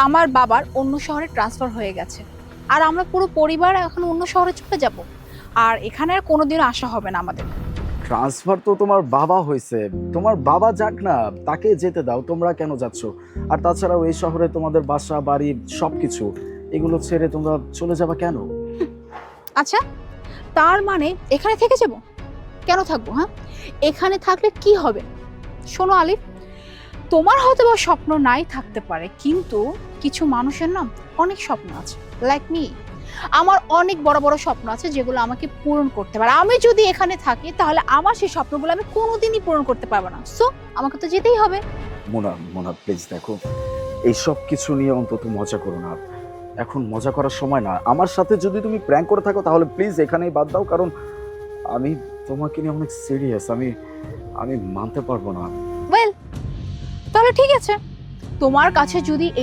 আমার বাবার অন্য শহরে ট্রান্সফার হয়ে গেছে, আর আমরা পুরো পরিবার এখন অন্য শহরে চলে যাব। আর এখানে আর কোনোদিনও আসা হবে না আমাদের। ট্রান্সফার তো তোমার বাবা হয়েছে, তোমার বাবা যাক না, তাকে যেতে দাও, তোমরা কেন যাচ্ছ? আর তাছাড়াও এই শহরে তোমাদের বাসা বাড়ি সবকিছু, এগুলো ছেড়ে তোমরা চলে যাবা কেন? আচ্ছা, তার মানে এখানে থেকে যাব? কেন থাকবো? হ্যাঁ, এখানে থাকলে কি হবে? শোনো আলিফ, তোমার হয়তো বা স্বপ্ন নাই থাকতে পারে, কিন্তু কিছু মানুষের না অনেক স্বপ্ন আছে, লাইক মি। আমার অনেক বড় বড় স্বপ্ন আছে যেগুলো আমাকে পূরণ করতে পারে। আমি যদি এখানে থাকি তাহলে আমার সেই স্বপ্নগুলো আমি কোনোদিনই পূরণ করতে পারবো না। সো আমাকে তো যেতেই হবে। মোনা মোনা প্লিজ দেখো, এইসব কিছু নিয়ে অন্তত মজা করো না। এখন মজা করার সময় না। আমার সাথে যদি তুমি প্র্যাঙ্ক করে থাকো তাহলে প্লিজ এখানেই বাদ দাও, কারণ আমি তোমাকে নিয়ে অনেক সিরিয়াস। আমি আমি মানতে পারবো না। ওয়েল, তাহলে ঠিক আছে, তোমার কাছে যদি